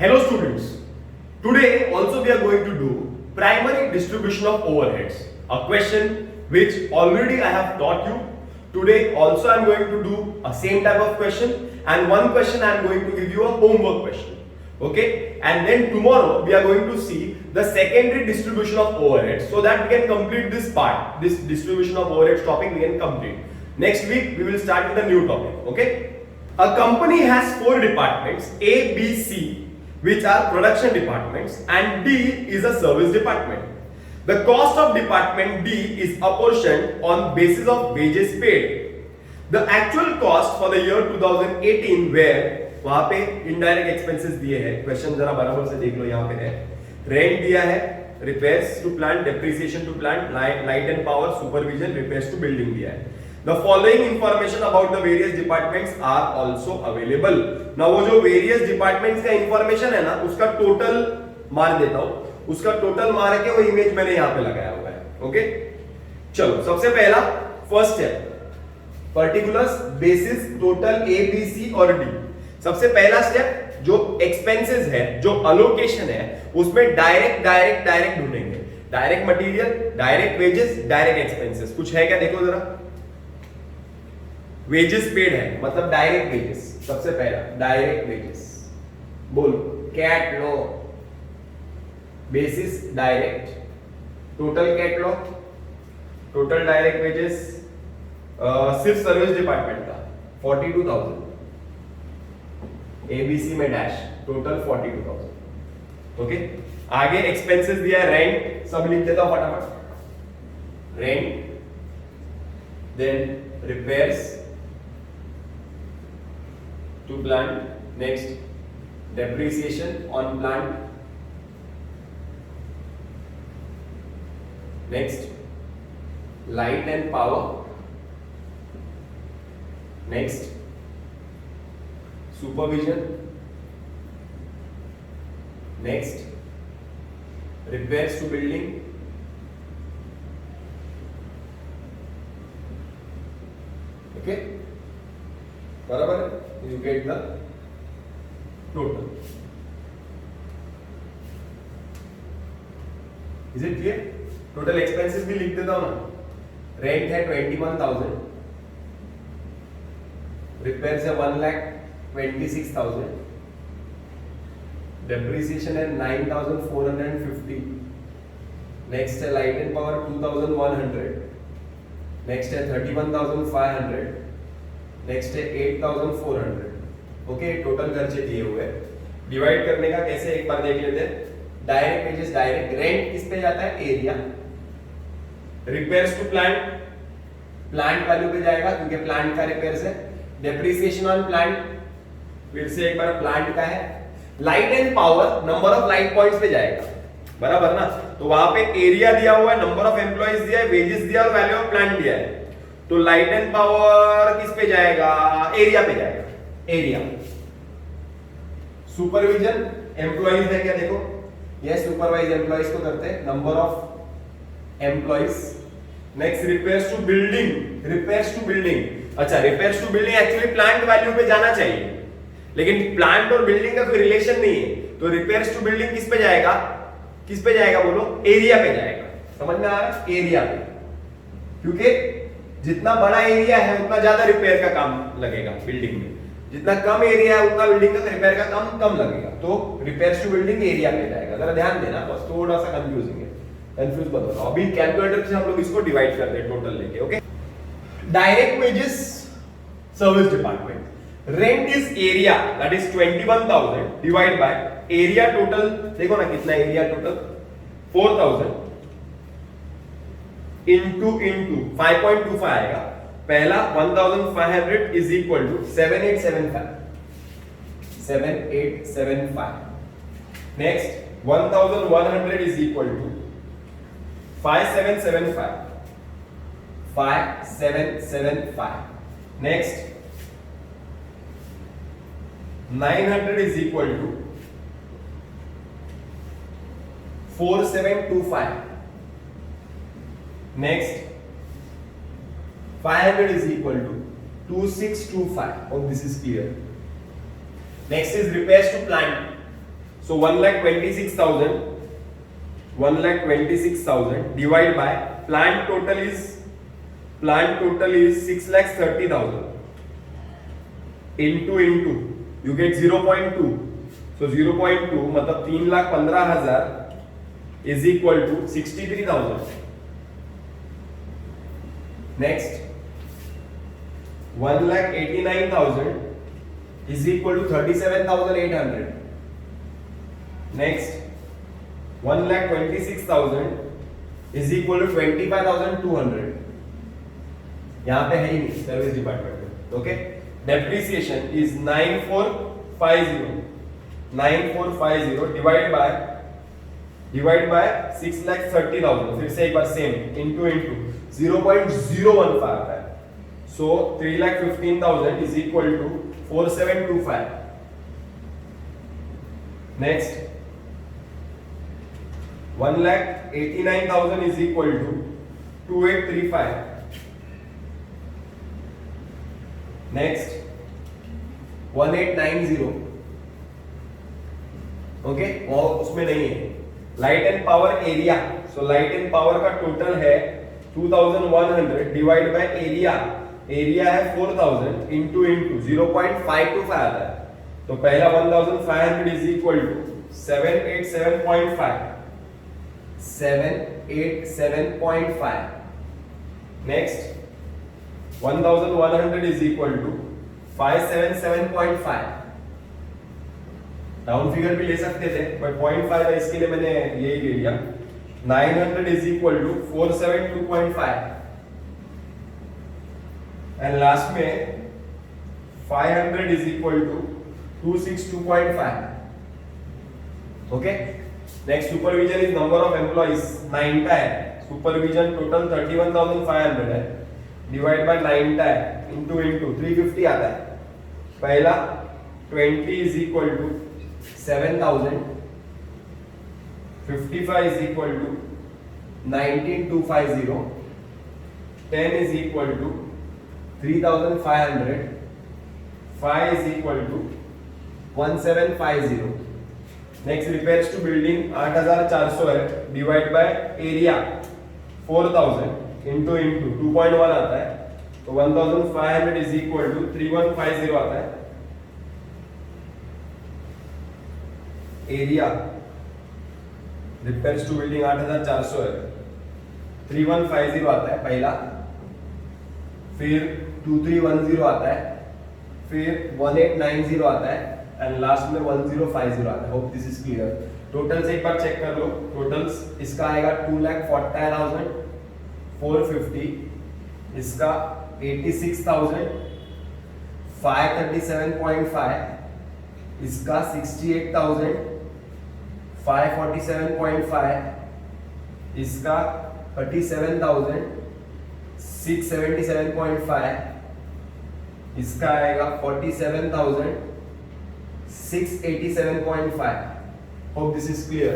Hello students, today also we are going to do primary distribution of overheads, a question which already I have taught you. Today also I am going to do a same type of question, and one question I am going to give you a homework question. Okay, and then tomorrow we are going to see the secondary distribution of overheads, so that we can complete this part, this distribution of overheads topic we can complete. Next week we will start with a new topic. Okay, a company has 4 departments A, B, C, which are production departments, and D is a service department. The cost of department D is apportioned on basis of wages paid. The actual cost for the year 2018 where वहां पे indirect expenses दिए हैं, question जरा बराबर से देख लो, यहाँ पे है रेंट दिया है, repairs to plant, depreciation to plant, light and power, supervision, repairs to building दिया है. The following information about the various departments are also available. Now वो जो various departments का information है ना, उसका टोटल मार देता हूँ, उसका टोटल मार के वो इमेज मैंने यहाँ पे लगाया हुआ है. ओके, चलो सबसे पहला first step, particulars basis total A B C और डी. सबसे पहला स्टेप जो एक्सपेंसेस है, जो अलोकेशन है, उसमें डायरेक्ट ढूंढेंगे. Direct material, direct wages, direct expenses. कुछ है क्या देखो जरा. वेजेस पेड है मतलब डायरेक्ट वेजेस. सबसे पहला डायरेक्ट वेजेस, बोलो कैट लो. बेसिस डायरेक्ट, टोटल कैट लो, टोटल डायरेक्ट वेजेस सिर्फ सर्विस डिपार्टमेंट का 42,000. एबीसी में डैश, टोटल 42,000. ओके, आगे एक्सपेंसेस दिया है, रेंट, सब लिख देता हूं फटाफट. Rent, then repairs to plant, next depreciation on plant, next light and power, next supervision, next repairs to building, okay बराबर है. You get the total. Is it clear. Total expenses भी लिख देता हूं ना. रेंट है 21,000, रिपेयर्स है 1,26,000, depreciation है 9,450, नेक्स्ट है लाइट एंड पावर 2,100, नेक्स्ट है 31,500, नेक्स्ट है 8,400. ओके, टोटल खर्चे दिए हुए. डिवाइड करने का कैसे एक बार देख लेते हैं. डायरेक्ट वेजेस डायरेक्ट, रेंट किस पे जाता है, area. Repairs to plant, plant value पे जाएगा क्योंकि प्लांट का रिपेयर्स है. डेप्रिसिएशन ऑन प्लांट, फिर से एक बार प्लांट का है. Light and power, number of light points पे जाएगा, बराबर ना. तो वहां पे एरिया दिया हुआ है, नंबर ऑफ एम्प्लॉइज दिया है, वेजेस दिया और वैल्यू ऑफ प्लांट दिया है. तो लाइट एंड पावर किस पे जाएगा, एरिया पे जाएगा, एरिया. सुपरविजन, एम्प्लॉइज है क्या देखो, यस सुपरवाइज एम्प्लॉइज को करते हैं, number of employees. Next repairs to building, repairs to building. अच्छा, repairs to building actually plant value पे जाना चाहिए, लेकिन प्लांट और बिल्डिंग का कोई रिलेशन नहीं है. तो रिपेयर्स टू बिल्डिंग किस पे जाएगा, किस पे जाएगा बोलो, एरिया पे जाएगा. समझ में आ रहा है, एरिया पे. क्योंकि जितना बड़ा एरिया है उतना ज्यादा रिपेयर का काम लगेगा बिल्डिंग में, जितना कम एरिया है उतना बिल्डिंग का रिपेयर का काम कम लगेगा. तो रिपेयर्स टू बिल्डिंग एरिया पे जाएगा. जरा ध्यान देना, बस थोड़ा सा कंफ्यूजिंग है, कंफ्यूज मत होना. अभी कैलकुलेटर से हम लोग इसको डिवाइड करते हैं टोटल लेके. Okay, direct wages service department. Rent is area, that is 21,000 divide by area total. देखो ना कितना एरिया टोटल, 4,000 इनटू 5.25 आएगा. पहला 1,500 is equal to 7875. Next 1,100 is equal to 5775. Next 900 is equal to 4725. Next 500 is equal to 2625. Hope this is clear. Next is repairs to plant. So 1,26,000 divided by plant total is 6,30,000 into you get 0.2. So 0.2 मतलब 3,15,000 is equal to 63,000. Next 1,89,000 is equal to 37,800. Next 1,26,000 is equal to 25,200. यहाँ पे है ही नहीं service department में. Okay, depreciation is 9450 divide by 6,30,000. फिर से एक बार same into 0.015 आता है. So 3,15,000 is equal to 4725. Next 1,89,000 is equal to 2,835. Next 1,890. ओके, और उसमें नहीं है light and power area. So light and power का टोटल है 2,100 डिवाइड बाय एरिया है 4,000 इंटू 0.525 आता है. तो पहला 1,500 is equal to 787.5. 787.5. Next 1,100 is equal to 577.5. Down figure भी ले सकते थे बट 0.5 है इसके लिए मैंने यही ले लिया. 900 is equal to 472.5 and last में 500 is equal to 262.5. Okay. Next supervision is number of employees 9 का है. Supervision total 31,500 है. Divide by 9 का है into 350 आता है. पहला 20 is equal to 7,000. 55 is equal to 19,250. 10 is equal to 3,500. 5 is equal to 1,750. Next repairs to building 8,400 है. Divide by area 4,000 into 2.1 आता है. तो 1,500 इज इक्वल टू 3,150 आता है. एरिया रिपेयर्स टू बिल्डिंग 8,400 है. 3,150 आता है पहला. फिर 2,310 आता है. फिर 1,890 आता है एंड लास्ट में 1,050 आता है. Hope this is clear. Totals एक बार चेक कर लो. टोटल्स इसका आएगा 2,40,450. इसका 86,537.5. इसका 68,547.5. इसका 37,677.5. इसका आएगा 47,687.5. Hope this is clear.